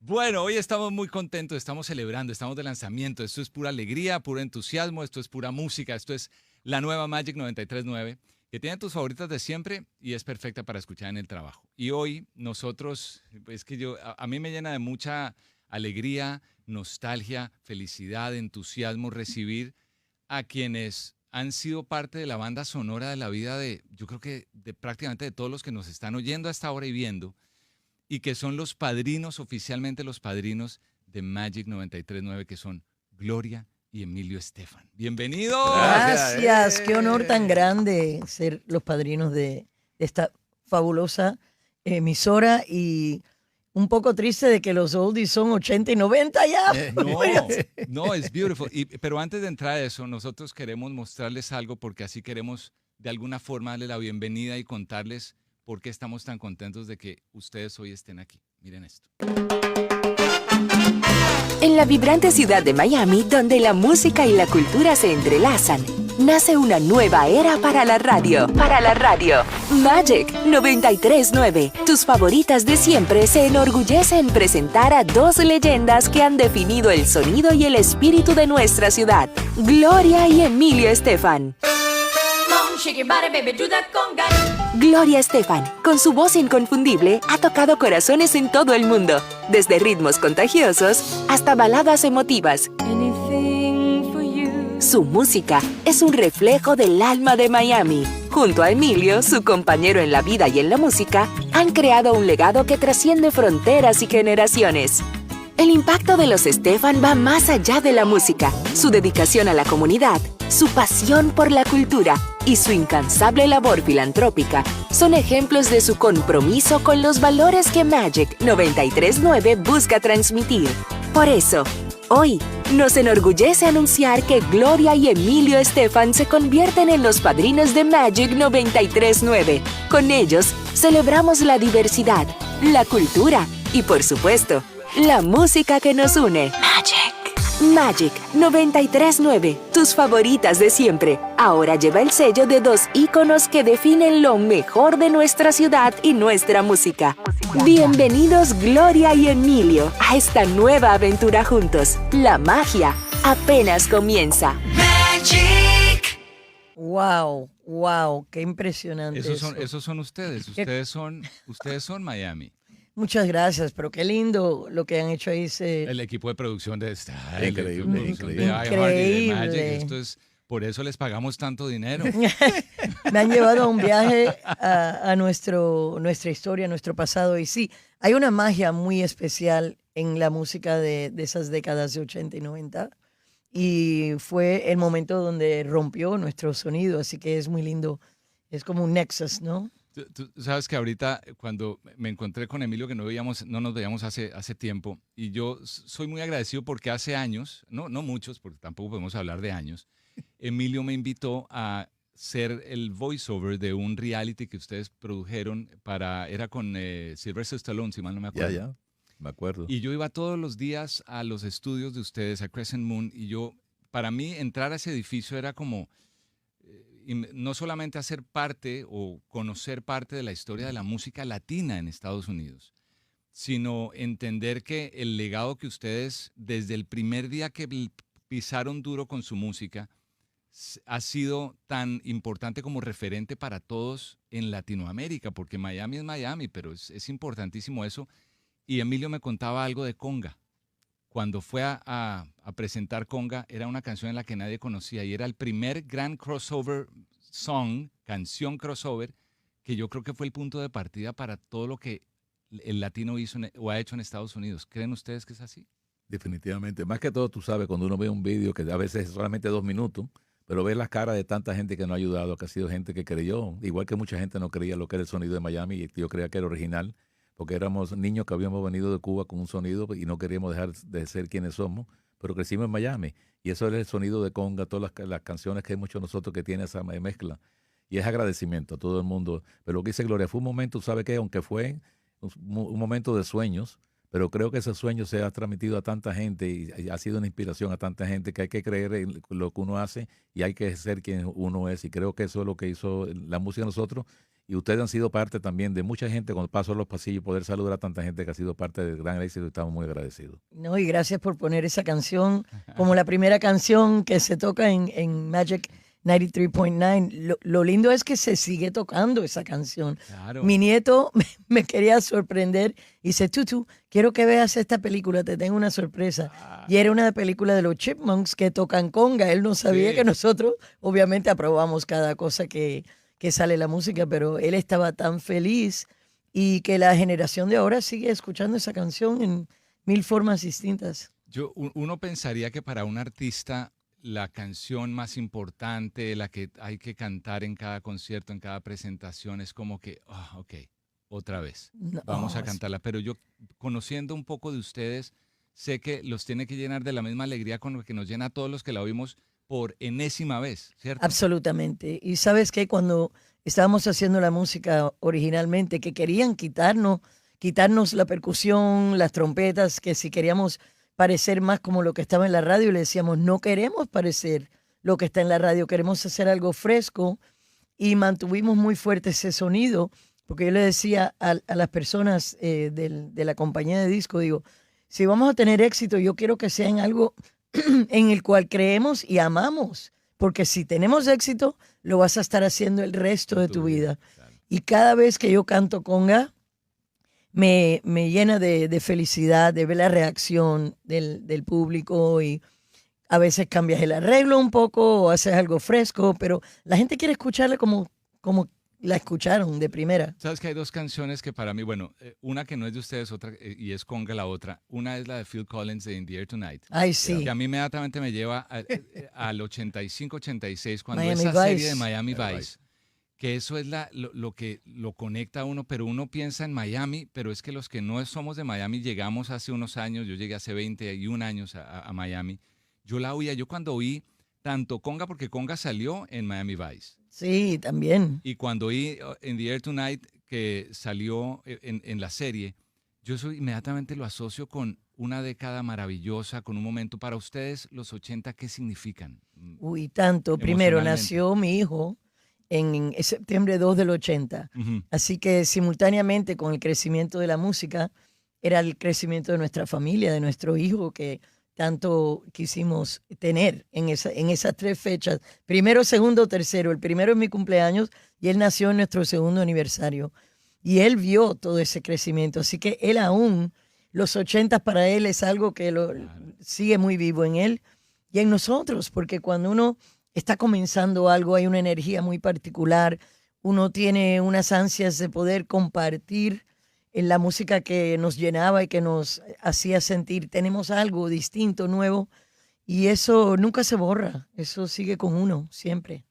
Bueno, hoy estamos muy contentos, estamos celebrando, estamos de lanzamiento. Esto es pura alegría, puro entusiasmo, esto es pura música, esto es la nueva Magic 93.9, que tiene tus favoritas de siempre y es perfecta para escuchar en el trabajo. Y hoy nosotros, es que a mí me llena de mucha alegría, nostalgia, felicidad, entusiasmo recibir a quienes han sido parte de la banda sonora de la vida de, yo creo que de prácticamente de todos los que nos están oyendo hasta ahora y viendo, y que son los padrinos, oficialmente los padrinos de Magic 93.9, que son Gloria y Emilio Estefan. ¡Bienvenidos! Gracias, qué honor tan grande ser los padrinos de esta fabulosa emisora y un poco triste de que los oldies son 80 y 90 ya. No, es beautiful. Pero antes de entrar a eso, nosotros queremos mostrarles algo porque así queremos de alguna forma darle la bienvenida y contarles por qué estamos tan contentos de que ustedes hoy estén aquí. Miren esto. En la vibrante ciudad de Miami, donde la música y la cultura se entrelazan, nace una nueva era para la radio. Magic 93.9. Tus favoritas de siempre se enorgullece en presentar a dos leyendas que han definido el sonido y el espíritu de nuestra ciudad. Gloria y Emilio Estefan. Gloria Estefan, con su voz inconfundible, ha tocado corazones en todo el mundo, desde ritmos contagiosos hasta baladas emotivas. Su música es un reflejo del alma de Miami. Junto a Emilio, su compañero en la vida y en la música, han creado un legado que trasciende fronteras y generaciones. El impacto de los Estefan va más allá de la música. Su dedicación a la comunidad, su pasión por la cultura y su incansable labor filantrópica son ejemplos de su compromiso con los valores que Magic 93.9 busca transmitir. Por eso, hoy nos enorgullece anunciar que Gloria y Emilio Estefan se convierten en los padrinos de Magic 93.9. Con ellos, celebramos la diversidad, la cultura y, por supuesto, la música que nos une. Magic 93.9, tus favoritas de siempre. Ahora lleva el sello de dos íconos que definen lo mejor de nuestra ciudad y nuestra música. Bienvenidos Gloria y Emilio a esta nueva aventura juntos. La magia apenas comienza. Magic. Wow, qué impresionante. Esos son ustedes. Ustedes son Miami. Muchas gracias, pero qué lindo lo que han hecho ahí. El equipo de producción de Increíble. de iHeart y de Magic. Esto es, por eso les pagamos tanto dinero. Me han llevado a un viaje a nuestra historia, nuestro pasado. Y sí, hay una magia muy especial en la música de esas décadas de 80 y 90. Y fue el momento donde rompió nuestro sonido, así que es muy lindo. Es como un nexus, ¿no? Tú sabes que ahorita cuando me encontré con Emilio, que no nos veíamos hace tiempo, y yo soy muy agradecido porque hace años, no muchos, porque tampoco podemos hablar de años, Emilio me invitó a ser el voiceover de un reality que ustedes produjeron era con Sylvester Stallone, si mal no me acuerdo. Ya, me acuerdo. Y yo iba todos los días a los estudios de ustedes, a Crescent Moon, y para mí entrar a ese edificio era como y no solamente hacer parte o conocer parte de la historia de la música latina en Estados Unidos, sino entender que el legado que ustedes desde el primer día que pisaron duro con su música ha sido tan importante como referente para todos en Latinoamérica, porque Miami es Miami, pero es importantísimo eso. Y Emilio me contaba algo de conga. Cuando fue a presentar conga, era una canción en la que nadie conocía y era el primer gran crossover canción crossover, que yo creo que fue el punto de partida para todo lo que el latino hizo o ha hecho en Estados Unidos. ¿Creen ustedes que es así? Definitivamente. Más que todo, tú sabes, cuando uno ve un vídeo que a veces es solamente 2 minutos, pero ves las caras de tanta gente que nos ha ayudado, que ha sido gente que creyó, igual que mucha gente no creía lo que era el sonido de Miami, y yo creía que era original, porque éramos niños que habíamos venido de Cuba con un sonido y no queríamos dejar de ser quienes somos, pero crecimos en Miami. Y eso es el sonido de conga, todas las canciones que hay muchos de nosotros que tiene esa mezcla. Y es agradecimiento a todo el mundo. Pero lo que dice Gloria, fue un momento, ¿sabe qué? Aunque fue un momento de sueños, pero creo que ese sueño se ha transmitido a tanta gente y ha sido una inspiración a tanta gente que hay que creer en lo que uno hace y hay que ser quien uno es. Y creo que eso es lo que hizo la música de nosotros. Y ustedes han sido parte también de mucha gente cuando paso los pasillos, poder saludar a tanta gente que ha sido parte del gran éxito y estamos muy agradecidos. No, y gracias por poner esa canción como la primera canción que se toca en Magic 93.9. Lo lindo es que se sigue tocando esa canción. Claro. Mi nieto me quería sorprender y dice, Tutu, quiero que veas esta película, te tengo una sorpresa. Y era una película de los Chipmunks que tocan conga. Él no sabía Sí. que nosotros obviamente aprobamos cada cosa que sale la música, pero él estaba tan feliz y que la generación de ahora sigue escuchando esa canción en mil formas distintas. Uno pensaría que para un artista la canción más importante, la que hay que cantar en cada concierto, en cada presentación, es como que, ok, otra vez, No, vamos a cantarla. Pero yo, conociendo un poco de ustedes, sé que los tiene que llenar de la misma alegría con lo que nos llena a todos los que la oímos por enésima vez, ¿cierto? absolutamente. Y sabes que cuando estábamos haciendo la música originalmente, que querían quitarnos la percusión, las trompetas, que si queríamos parecer más como lo que estaba en la radio, le decíamos, no queremos parecer lo que está en la radio, queremos hacer algo fresco, y mantuvimos muy fuerte ese sonido, porque yo le decía a las personas de la compañía de disco, digo, si vamos a tener éxito, yo quiero que sea en algo en el cual creemos y amamos, porque si tenemos éxito, lo vas a estar haciendo el resto de tu vida. Claro. Y cada vez que yo canto conga, me llena de felicidad de ver la reacción del público, y a veces cambias el arreglo un poco o haces algo fresco, pero la gente quiere escucharla como la escucharon de primera. Sabes que hay dos canciones que para mí, bueno, una que no es de ustedes, otra y es conga la otra. Una es la de Phil Collins de In the Air Tonight. Ay, sí. Que a mí inmediatamente me lleva al 85-86, cuando Miami esa Vice. serie de Miami Vice, que eso es lo que lo conecta a uno, pero uno piensa en Miami, pero es que los que no somos de Miami llegamos hace unos años, yo llegué hace 21 años a Miami. Yo la oía, yo cuando oí tanto conga, porque conga salió en Miami Vice, Sí, también. y cuando oí In the Air Tonight, que salió en la serie, yo inmediatamente lo asocio con una década maravillosa, con un momento. Para ustedes, los 80, ¿qué significan? Uy, tanto. Primero Emocionalmente. nació mi hijo en septiembre 2 del 80. Ujú. Así que simultáneamente con el crecimiento de la música, era el crecimiento de nuestra familia, de nuestro hijo, que tanto quisimos tener en esas tres fechas. Primero, segundo, tercero. El primero es mi cumpleaños y él nació en nuestro segundo aniversario. Y él vio todo ese crecimiento. Así que él aún, los 80 para él es algo que sigue muy vivo en él y en nosotros, porque cuando uno está comenzando algo, hay una energía muy particular, uno tiene unas ansias de poder compartir en la música que nos llenaba y que nos hacía sentir, tenemos algo distinto, nuevo, y eso nunca se borra, eso sigue con uno, siempre.